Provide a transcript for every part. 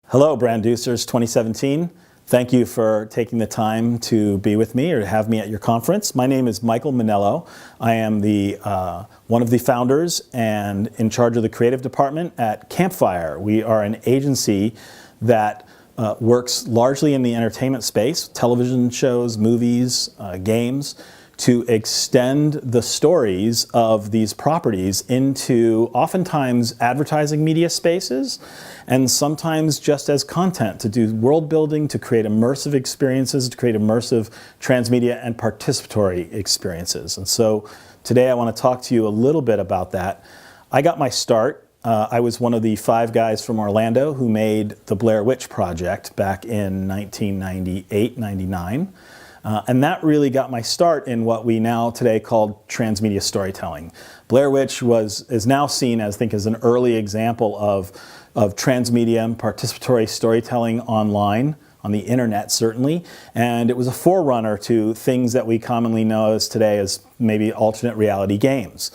Hello, Branducers 2017. Thank you for taking the time to be with me or to have me at your conference. My name is Michael Monello. I am one of the founders and in charge of the creative department at Campfire. We are an agency that works largely in the entertainment space, television shows, movies, games, to extend the stories of these properties into oftentimes advertising media spaces and sometimes just as content, to do world building, to create immersive experiences, to create immersive transmedia and participatory experiences. And so today I want to talk to you a little bit about that. I got my start. I was one of the 5 guys from Orlando who made the Blair Witch Project back in 1998-99. And that really got my start in what we now today call transmedia storytelling. Blair Witch is now seen as, I think, as an early example of transmedia and participatory storytelling online, on the internet certainly, and it was a forerunner to things that we commonly know as today as maybe alternate reality games.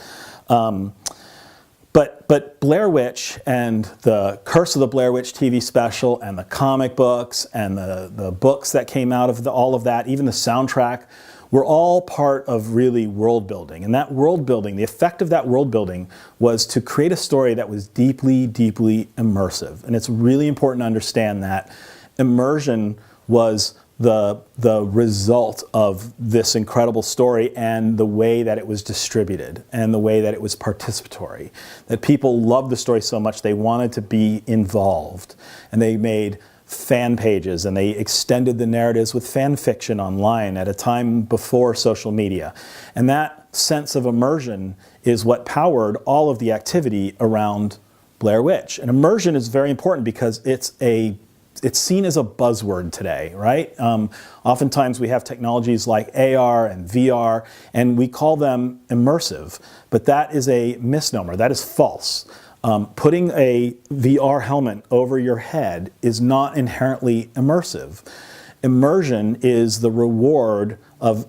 But Blair Witch and the Curse of the Blair Witch TV special and the comic books and the books that came out of all of that, even the soundtrack, were all part of really world building. And that world building, the effect of that world building was to create a story that was deeply, deeply immersive. And it's really important to understand that immersion was the result of this incredible story and the way that it was distributed and the way that it was participatory. That people loved the story so much they wanted to be involved. And they made fan pages and they extended the narratives with fan fiction online at a time before social media. And that sense of immersion is what powered all of the activity around Blair Witch. And immersion is very important because it's seen as a buzzword today, right? Oftentimes we have technologies like AR and VR, and we call them immersive, but that is a misnomer. That is false. Putting a VR helmet over your head is not inherently immersive. Immersion is the reward of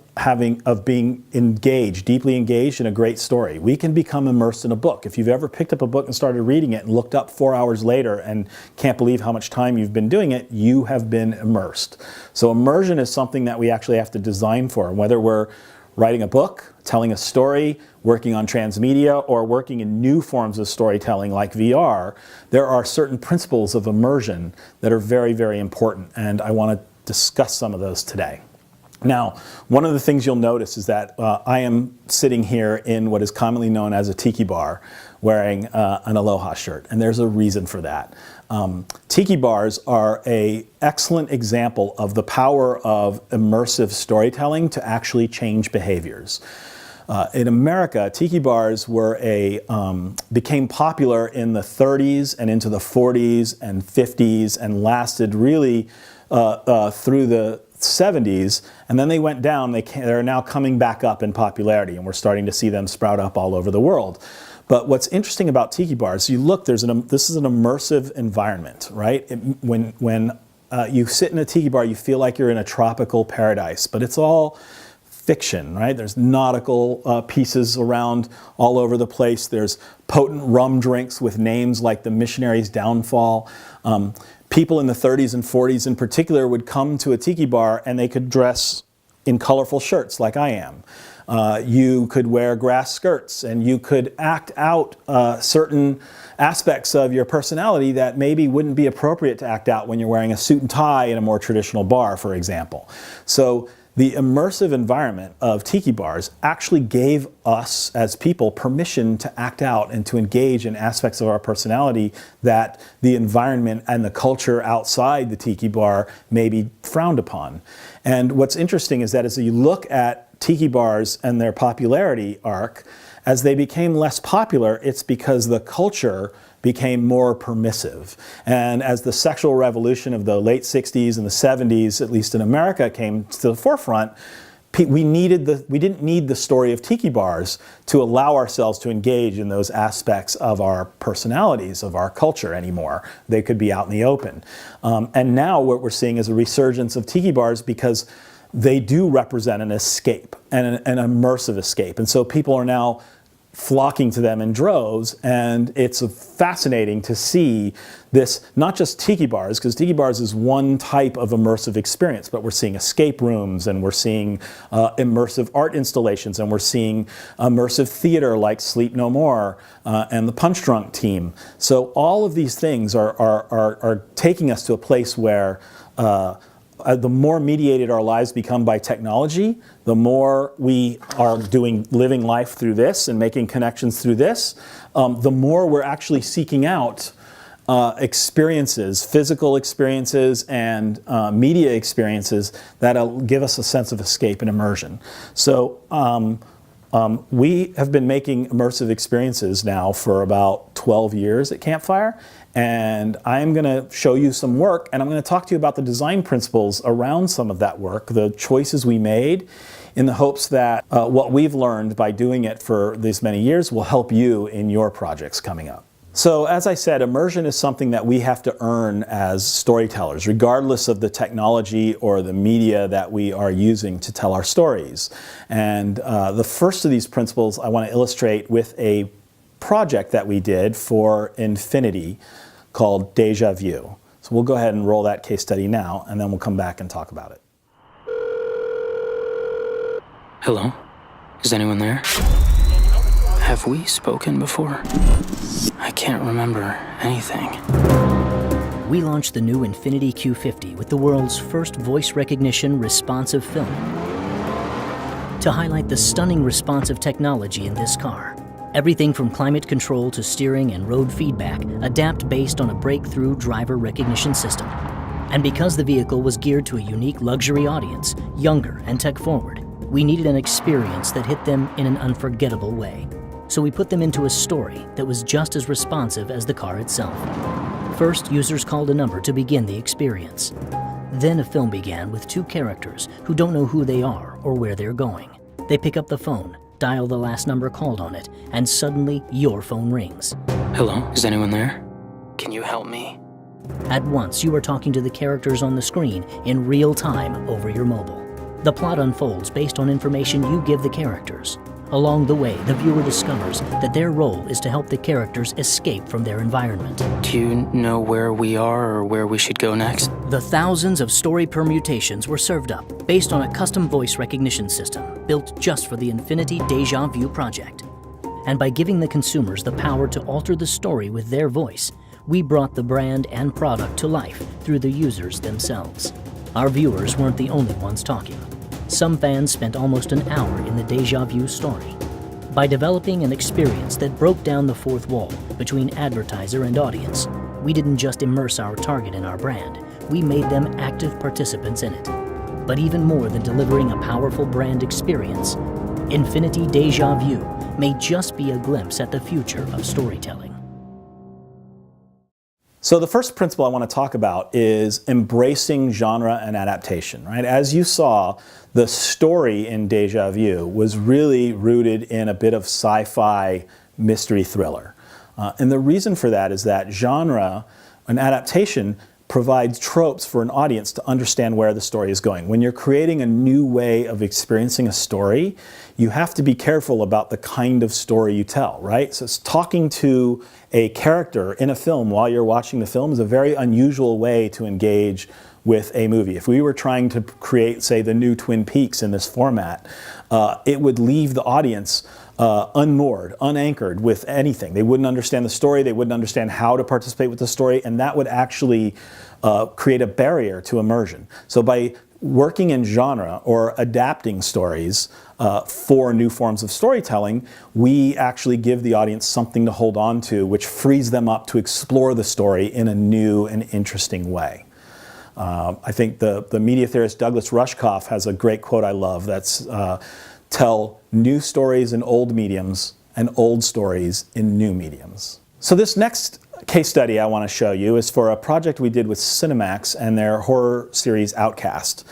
being engaged, deeply engaged in a great story. We can become immersed in a book. If you've ever picked up a book and started reading it and looked up 4 hours later and can't believe how much time you've been doing it, you have been immersed. So immersion is something that we actually have to design for. Whether we're writing a book, telling a story, working on transmedia, or working in new forms of storytelling like VR, there are certain principles of immersion that are very, very important, and I want to discuss some of those today. Now, one of the things you'll notice is that I am sitting here in what is commonly known as a Tiki Bar, wearing an Aloha shirt, and there's a reason for that. Tiki Bars are an excellent example of the power of immersive storytelling to actually change behaviors. In America, Tiki Bars became popular in the 30s and into the 40s and 50s and lasted really through the 70s, and then they went down. They're now coming back up in popularity, and we're starting to see them sprout up all over the world. But what's interesting about Tiki Bars, you look, this is an immersive environment, right? When you sit in a Tiki Bar, you feel like you're in a tropical paradise, but it's all fiction, right? There's nautical pieces around all over the place. There's potent rum drinks with names like the Missionary's Downfall. People in the 30s and 40s in particular would come to a Tiki Bar and they could dress in colorful shirts like I am. You could wear grass skirts and you could act out certain aspects of your personality that maybe wouldn't be appropriate to act out when you're wearing a suit and tie in a more traditional bar, for example. So the immersive environment of Tiki Bars actually gave us as people permission to act out and to engage in aspects of our personality that the environment and the culture outside the Tiki Bar may be frowned upon. And what's interesting is that as you look at Tiki Bars and their popularity arc, as they became less popular, it's because the culture became more permissive. And as the sexual revolution of the late 60s and the 70s, at least in America, came to the forefront, we didn't need the story of Tiki Bars to allow ourselves to engage in those aspects of our personalities, of our culture anymore. They could be out in the open. And now what we're seeing is a resurgence of Tiki Bars because they do represent an escape, and an immersive escape. And so people are now flocking to them in droves, and it's fascinating to see this, not just Tiki Bars, because Tiki Bars is one type of immersive experience, but we're seeing escape rooms, and we're seeing immersive art installations, and we're seeing immersive theater like Sleep No More and the Punch Drunk team. So all of these things are taking us to a place where the more mediated our lives become by technology, the more we are living life through this and making connections through this, the more we're actually seeking out experiences, physical experiences and media experiences that'll give us a sense of escape and immersion. So we have been making immersive experiences now for about 12 years at Campfire, and I'm going to show you some work, and I'm going to talk to you about the design principles around some of that work, the choices we made, in the hopes that what we've learned by doing it for these many years will help you in your projects coming up. So as I said, immersion is something that we have to earn as storytellers, regardless of the technology or the media that we are using to tell our stories. And the first of these principles I want to illustrate with a project that we did for Infinity called Deja Vu. So we'll go ahead and roll that case study now, and then we'll come back and talk about it. Hello? Is anyone there? Have we spoken before? I can't remember anything. We launched the new Infinity Q50 with the world's first voice recognition responsive film to highlight the stunning responsive technology in this car. Everything from climate control to steering and road feedback adapt based on a breakthrough driver recognition system. And because the vehicle was geared to a unique luxury audience, younger and tech-forward, we needed an experience that hit them in an unforgettable way. So we put them into a story that was just as responsive as the car itself. First, users called a number to begin the experience. Then a film began with two characters who don't know who they are or where they're going. They pick up the phone, dial the last number called on it, and suddenly your phone rings. Hello? Is anyone there? Can you help me? At once, you are talking to the characters on the screen in real time over your mobile. The plot unfolds based on information you give the characters. Along the way, the viewer discovers that their role is to help the characters escape from their environment. Do you know where we are or where we should go next? The thousands of story permutations were served up based on a custom voice recognition system built just for the Infinity Deja Vu project. And by giving the consumers the power to alter the story with their voice, we brought the brand and product to life through the users themselves. Our viewers weren't the only ones talking. Some fans spent almost an hour in the Deja Vu story. By developing an experience that broke down the fourth wall between advertiser and audience, we didn't just immerse our target in our brand, we made them active participants in it. But even more than delivering a powerful brand experience, Infinity Deja Vu may just be a glimpse at the future of storytelling. So the first principle I want to talk about is embracing genre and adaptation, right? As you saw, the story in Deja Vu was really rooted in a bit of sci-fi mystery thriller. And the reason for that is that genre and adaptation provides tropes for an audience to understand where the story is going. When you're creating a new way of experiencing a story, you have to be careful about the kind of story you tell, right? So it's talking to a character in a film while you're watching the film is a very unusual way to engage with a movie. If we were trying to create, say, the new Twin Peaks in this format, it would leave the audience unmoored, unanchored with anything. They wouldn't understand the story, they wouldn't understand how to participate with the story, and that would actually create a barrier to immersion. So by working in genre or adapting stories for new forms of storytelling, we actually give the audience something to hold on to, which frees them up to explore the story in a new and interesting way. I think the media theorist Douglas Rushkoff has a great quote I love that's tell new stories in old mediums and old stories in new mediums. So this next case study I want to show you is for a project we did with Cinemax and their horror series Outcast.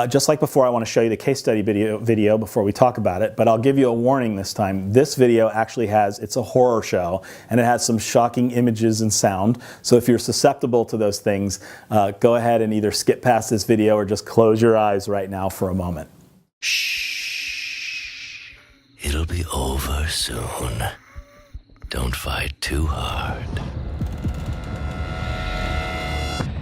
Just like before, I want to show you the case study video before we talk about it, but I'll give you a warning this time. This video actually it's a horror show, and it has some shocking images and sound. So if you're susceptible to those things, go ahead and either skip past this video or just close your eyes right now for a moment. Shh. It'll It'll be over soon. Don't fight too hard.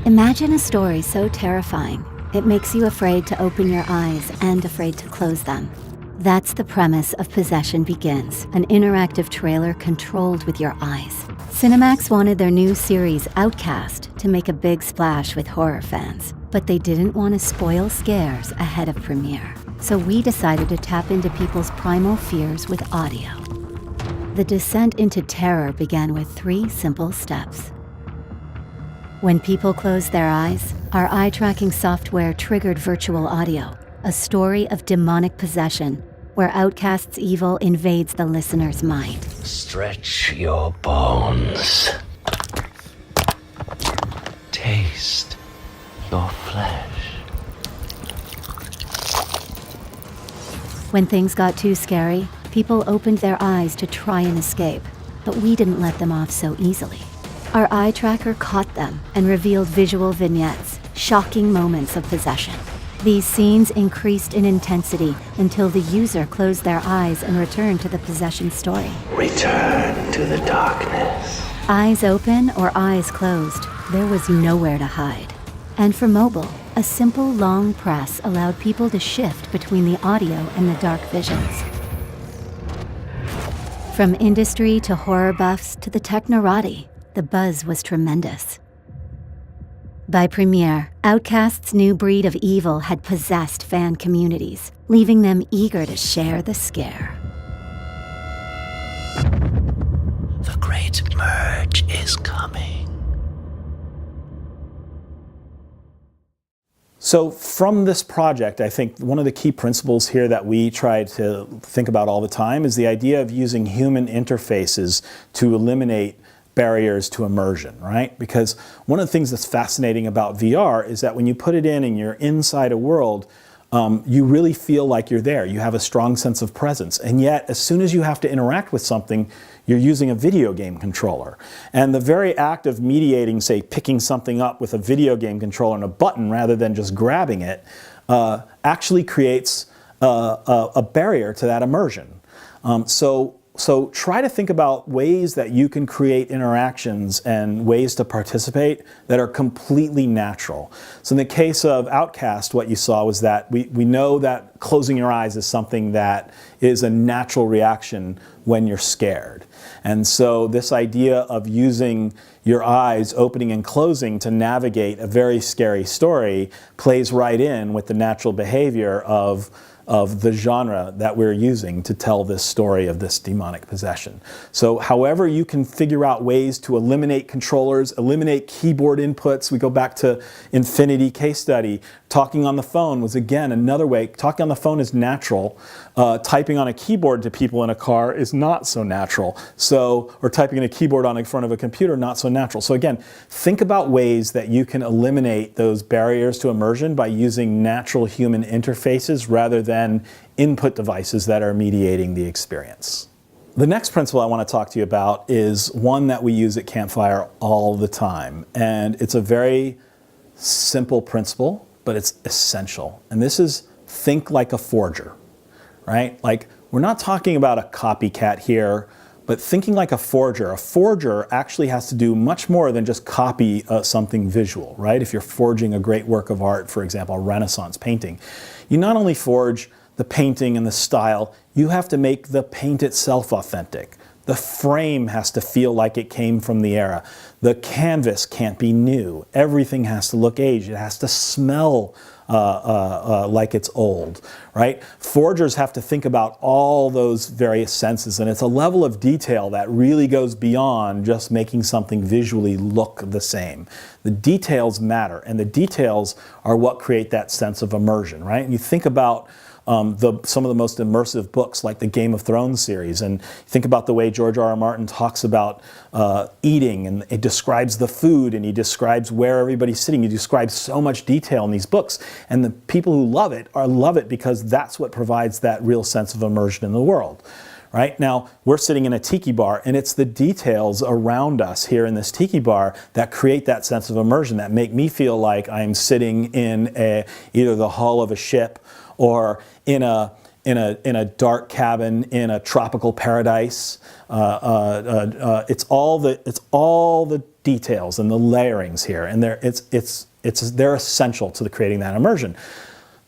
Imagine a story so terrifying, it makes you afraid to open your eyes and afraid to close them. That's the premise of Possession Begins, an interactive trailer controlled with your eyes. Cinemax wanted their new series, Outcast, to make a big splash with horror fans, but they didn't want to spoil scares ahead of premiere. So we decided to tap into people's primal fears with audio. The descent into terror began with 3 simple steps. When people closed their eyes, our eye-tracking software triggered virtual audio, a story of demonic possession, where Outcast's evil invades the listener's mind. Stretch your bones. Taste your flesh. When things got too scary, people opened their eyes to try and escape, but we didn't let them off so easily. Our eye tracker caught them and revealed visual vignettes, shocking moments of possession. These scenes increased in intensity until the user closed their eyes and returned to the possession story. Return to the darkness. Eyes open or eyes closed, there was nowhere to hide. And for mobile, a simple long press allowed people to shift between the audio and the dark visions. From industry to horror buffs to the technorati, the buzz was tremendous. By premiere, Outcast's new breed of evil had possessed fan communities, leaving them eager to share the scare. The great merge is coming. So from this project, I think one of the key principles here that we try to think about all the time is the idea of using human interfaces to eliminate barriers to immersion, right? Because one of the things that's fascinating about VR is that when you put it in and you're inside a world, you really feel like you're there. You have a strong sense of presence. And yet, as soon as you have to interact with something, you're using a video game controller. And the very act of mediating, say, picking something up with a video game controller and a button rather than just grabbing it, actually creates a barrier to that immersion. So try to think about ways that you can create interactions and ways to participate that are completely natural. So in the case of Outcast, what you saw was that we know that closing your eyes is something that is a natural reaction when you're scared. And so this idea of using your eyes opening and closing to navigate a very scary story plays right in with the natural behavior of the genre that we're using to tell this story of this demonic possession. So however you can figure out ways to eliminate controllers, eliminate keyboard inputs. We go back to Infinity case study. Talking on the phone was, again, another way. Talking on the phone is natural. Typing on a keyboard to people in a car is not so natural. So, or typing in a keyboard on in front of a computer, not so natural. So again, think about ways that you can eliminate those barriers to immersion by using natural human interfaces rather than input devices that are mediating the experience. The next principle I want to talk to you about is one that we use at Campfire all the time. And it's a very simple principle, but it's essential. And this is think like a forger, right? Like, we're not talking about a copycat here, but thinking like a forger. A forger actually has to do much more than just copy something visual, right? If you're forging a great work of art, for example, a Renaissance painting, you not only forge the painting and the style, you have to make the paint itself authentic. The frame has to feel like it came from the era. The canvas can't be new. Everything has to look aged. It has to smell like it's old, right? Forgers have to think about all those various senses, and it's a level of detail that really goes beyond just making something visually look the same. The details matter, and the details are what create that sense of immersion, right? And you think about some of the most immersive books like the Game of Thrones series, and think about the way George R.R. Martin talks about eating, and it describes the food, and he describes where everybody's sitting. He describes so much detail in these books, and the people who love it because that's what provides that real sense of immersion in the world. Right? Now, we're sitting in a tiki bar, and it's the details around us here in this tiki bar that create that sense of immersion, that make me feel like I'm sitting in either the hull of a ship or in in a dark cabin in a tropical paradise. It's all the details and the layerings here, and they're essential to creating that immersion.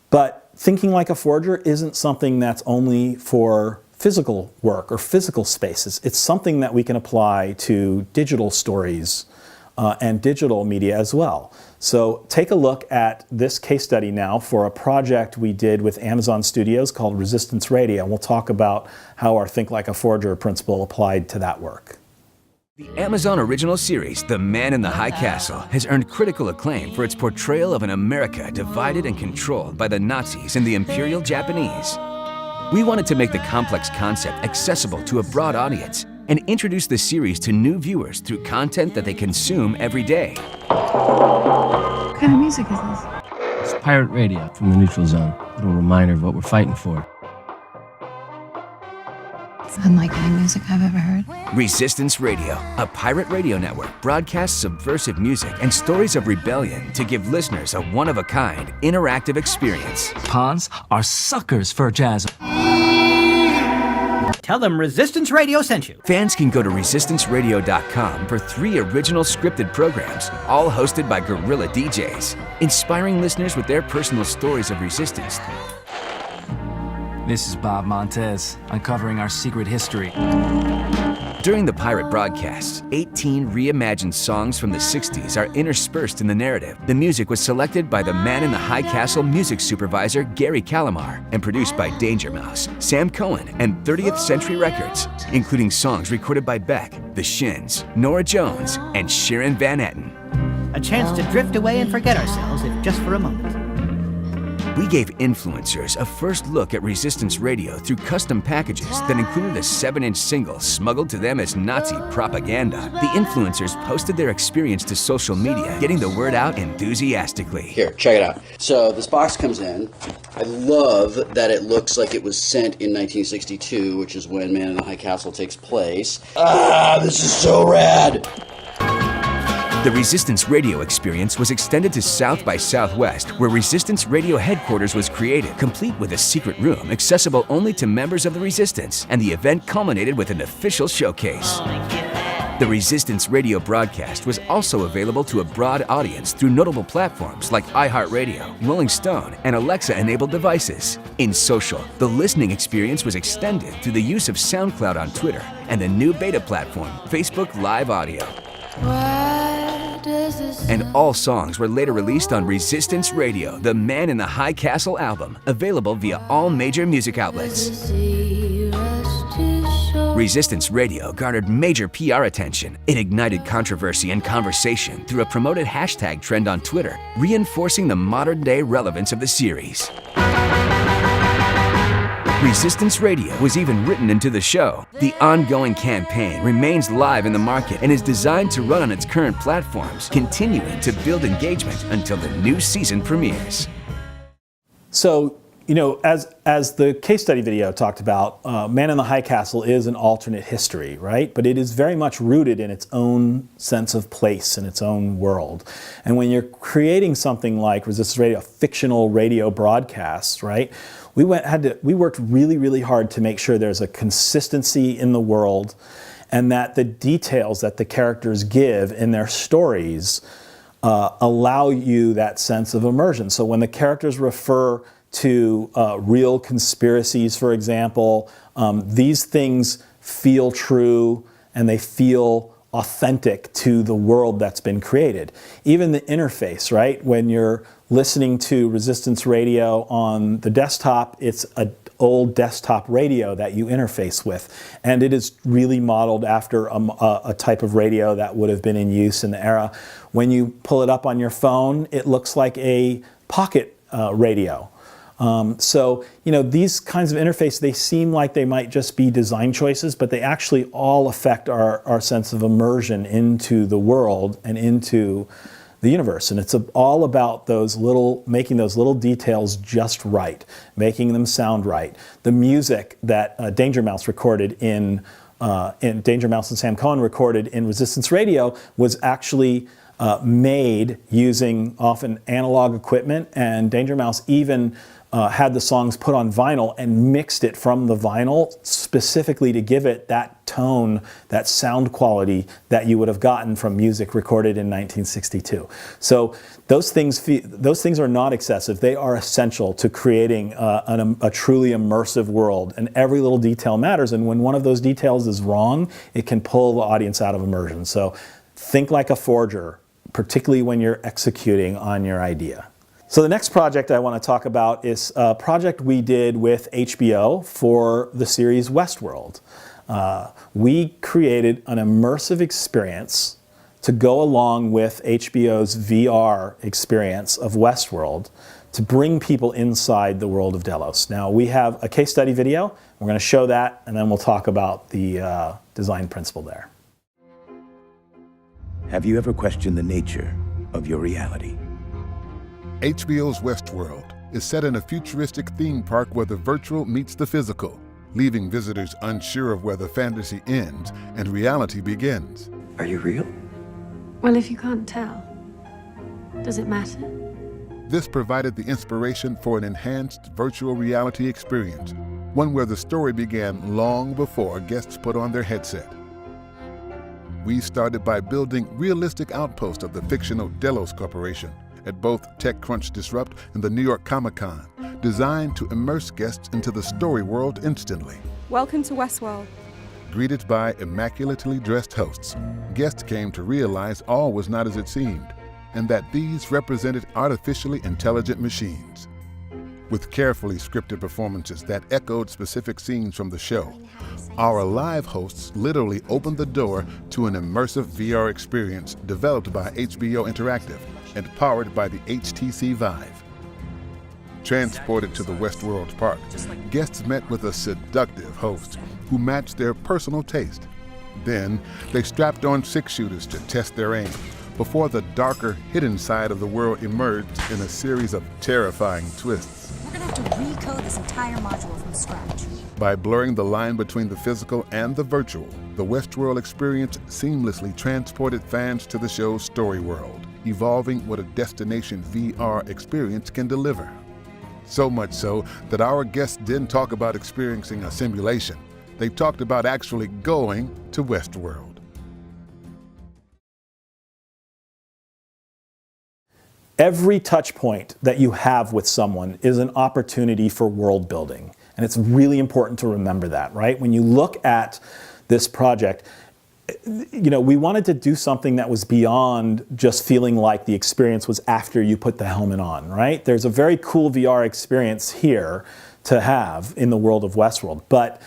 But thinking like a forger isn't something that's only for physical work or physical spaces. It's something that we can apply to digital stories and digital media as well. So take a look at this case study now for a project we did with Amazon Studios called Resistance Radio. And we'll talk about how our Think Like a Forger principle applied to that work. The Amazon original series, The Man in the High Castle, has earned critical acclaim for its portrayal of an America divided and controlled by the Nazis and the Imperial Japanese. We wanted to make the complex concept accessible to a broad audience and introduce the series to new viewers through content that they consume every day. What kind of music is this? It's pirate radio from the neutral zone. A little reminder of what we're fighting for. It's unlike any music I've ever heard. Resistance Radio, a pirate radio network, broadcasts subversive music and stories of rebellion to give listeners a one-of-a-kind, interactive experience. Pawns are suckers for jazz. Tell them Resistance Radio sent you. Fans can go to resistanceradio.com for 3 original scripted programs, all hosted by guerrilla DJs, inspiring listeners with their personal stories of resistance. This is Bob Montez, uncovering our secret history. During the pirate broadcasts, 18 reimagined songs from the 60s are interspersed in the narrative. The music was selected by the Man in the High Castle music supervisor Gary Calamar and produced by Danger Mouse, Sam Cohen, and 30th Century Records, including songs recorded by Beck, The Shins, Norah Jones, and Sharon Van Etten. A chance to drift away and forget ourselves, if just for a moment. We gave influencers a first look at Resistance Radio through custom packages that included a 7-inch single smuggled to them as Nazi propaganda. The influencers posted their experience to social media, getting the word out enthusiastically. Here, check it out. So this box comes in. I love that it looks like it was sent in 1962, which is when Man in the High Castle takes place. Ah, this is so rad! The Resistance Radio experience was extended to South by Southwest, where Resistance Radio headquarters was created, complete with a secret room accessible only to members of the Resistance, and the event culminated with an official showcase. The Resistance Radio broadcast was also available to a broad audience through notable platforms like iHeartRadio, Rolling Stone, and Alexa-enabled devices. In social, the listening experience was extended through the use of SoundCloud on Twitter and the new beta platform, Facebook Live Audio. And all songs were later released on Resistance Radio, the Man in the High Castle album, available via all major music outlets. Resistance Radio garnered major PR attention. It ignited controversy and conversation through a promoted hashtag trend on Twitter, reinforcing the modern-day relevance of the series. Resistance Radio was even written into the show. The ongoing campaign remains live in the market and is designed to run on its current platforms, continuing to build engagement until the new season premieres. So, you know, as the case study video talked about, Man in the High Castle is an alternate history, right? But it is very much rooted in its own sense of place in its own world. And when you're creating something like Resistance Radio, a fictional radio broadcast, right? We worked really, really hard to make sure there's a consistency in the world and that the details that the characters give in their stories allow you that sense of immersion. So when the characters refer to real conspiracies, for example, these things feel true and they feel authentic to the world that's been created. Even the interface, right? When you're listening to Resistance Radio on the desktop, it's an old desktop radio that you interface with. And it is really modeled after a type of radio that would have been in use in the era. When you pull it up on your phone, it looks like a pocket radio. So, you know, these kinds of interfaces, they seem like they might just be design choices, but they actually all affect our sense of immersion into the world and into the universe. And it's all about making those little details just right, making them sound right. The music that Danger Mouse recorded in Danger Mouse and Sam Cohen recorded in Resistance Radio was actually made using often analog equipment, and Danger Mouse even had the songs put on vinyl and mixed it from the vinyl specifically to give it that tone, that sound quality that you would have gotten from music recorded in 1962. So those things are not excessive. They are essential to creating a truly immersive world, and every little detail matters, and when one of those details is wrong, it can pull the audience out of immersion. So think like a forger, particularly when you're executing on your idea. So the next project I want to talk about is a project we did with HBO for the series Westworld. We created an immersive experience to go along with HBO's VR experience of Westworld to bring people inside the world of Delos. Now we have a case study video. We're going to show that, and then we'll talk about the design principle there. Have you ever questioned the nature of your reality? HBO's Westworld is set in a futuristic theme park where the virtual meets the physical, leaving visitors unsure of where the fantasy ends and reality begins. Are you real? Well, if you can't tell, does it matter? This provided the inspiration for an enhanced virtual reality experience, one where the story began long before guests put on their headset. We started by building realistic outposts of the fictional Delos Corporation at both TechCrunch Disrupt and the New York Comic-Con, designed to immerse guests into the story world instantly. Welcome to Westworld. Greeted by immaculately dressed hosts, guests came to realize all was not as it seemed, and that these represented artificially intelligent machines. With carefully scripted performances that echoed specific scenes from the show, our live hosts literally opened the door to an immersive VR experience developed by HBO Interactive and powered by the HTC Vive. Transported to the Westworld Park, guests met with a seductive host who matched their personal taste. Then, they strapped on six-shooters to test their aim before the darker, hidden side of the world emerged in a series of terrifying twists. We're gonna have to recode this entire module from scratch. By blurring the line between the physical and the virtual, the Westworld experience seamlessly transported fans to the show's story world, evolving what a destination VR experience can deliver. So much so that our guests didn't talk about experiencing a simulation. They talked about actually going to Westworld. Every touch point that you have with someone is an opportunity for world building. And it's really important to remember that, right? When you look at this project, we wanted to do something that was beyond just feeling like the experience was after you put the helmet on, right? There's a very cool VR experience here to have in the world of Westworld, but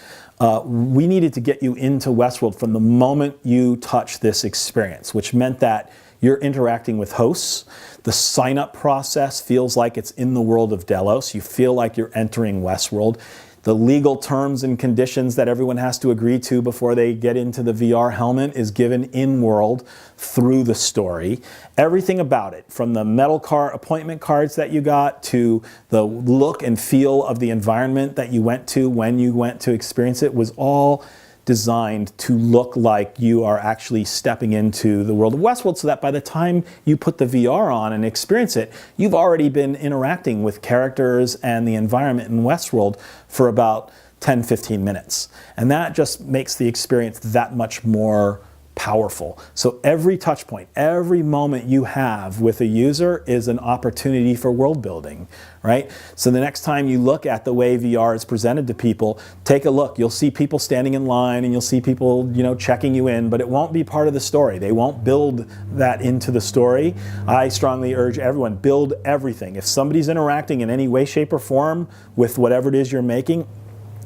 we needed to get you into Westworld from the moment you touch this experience, which meant that you're interacting with hosts. The sign-up process feels like it's in the world of Delos. You feel like you're entering Westworld. The legal terms and conditions that everyone has to agree to before they get into the VR helmet is given in-world through the story. Everything about it, from the metal appointment cards that you got to the look and feel of the environment that you went to when you went to experience it, was all designed to look like you are actually stepping into the world of Westworld, so that by the time you put the VR on and experience it, you've already been interacting with characters and the environment in Westworld for about 10-15 minutes. And that just makes the experience that much more powerful. So every touch point, every moment you have with a user is an opportunity for world building, right? So the next time you look at the way VR is presented to people, take a look. You'll see people standing in line and you'll see people, checking you in, but it won't be part of the story. They won't build that into the story. I strongly urge everyone, build everything. If somebody's interacting in any way, shape, or form with whatever it is you're making,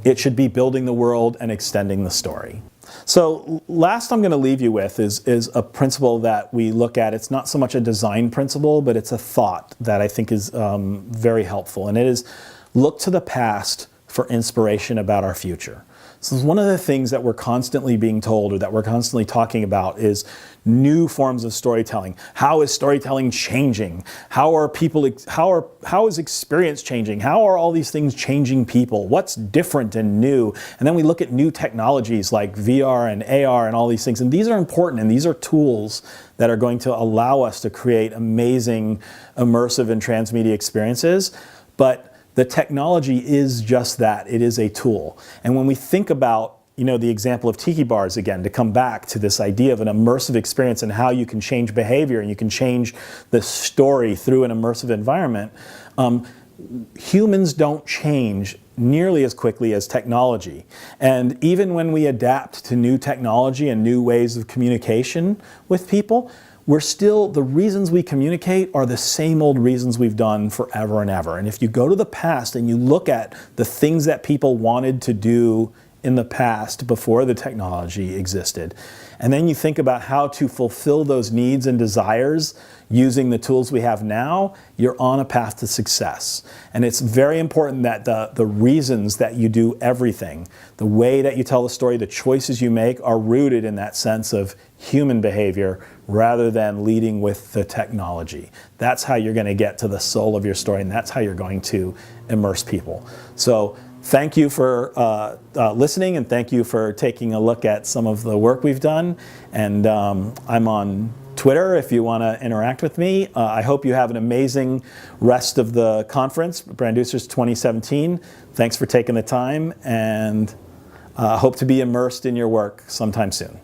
it should be building the world and extending the story. So last I'm going to leave you with is a principle that we look at. It's not so much a design principle, but it's a thought that I think is very helpful. And it is, look to the past for inspiration about our future. So one of the things that we're constantly being told, or that we're constantly talking about, is new forms of storytelling. How is storytelling changing? How is experience changing? How are all these things changing people? What's different and new? And then we look at new technologies like VR and AR and all these things. And these are important, and these are tools that are going to allow us to create amazing immersive and transmedia experiences. But the technology is just that. It is a tool. And when we think about, the example of Tiki Bars again, to come back to this idea of an immersive experience and how you can change behavior and you can change the story through an immersive environment, humans don't change nearly as quickly as technology. And even when we adapt to new technology and new ways of communication with people, the reasons we communicate are the same old reasons we've done forever and ever. And if you go to the past and you look at the things that people wanted to do in the past before the technology existed, and then you think about how to fulfill those needs and desires using the tools we have now, you're on a path to success. And it's very important that the reasons that you do everything, the way that you tell the story, the choices you make, are rooted in that sense of human behavior rather than leading with the technology. That's how you're going to get to the soul of your story, and that's how you're going to immerse people. So thank you for listening, and thank you for taking a look at some of the work we've done. And I'm on Twitter if you want to interact with me. I hope you have an amazing rest of the conference, Branducers 2017. Thanks for taking the time, and hope to be immersed in your work sometime soon.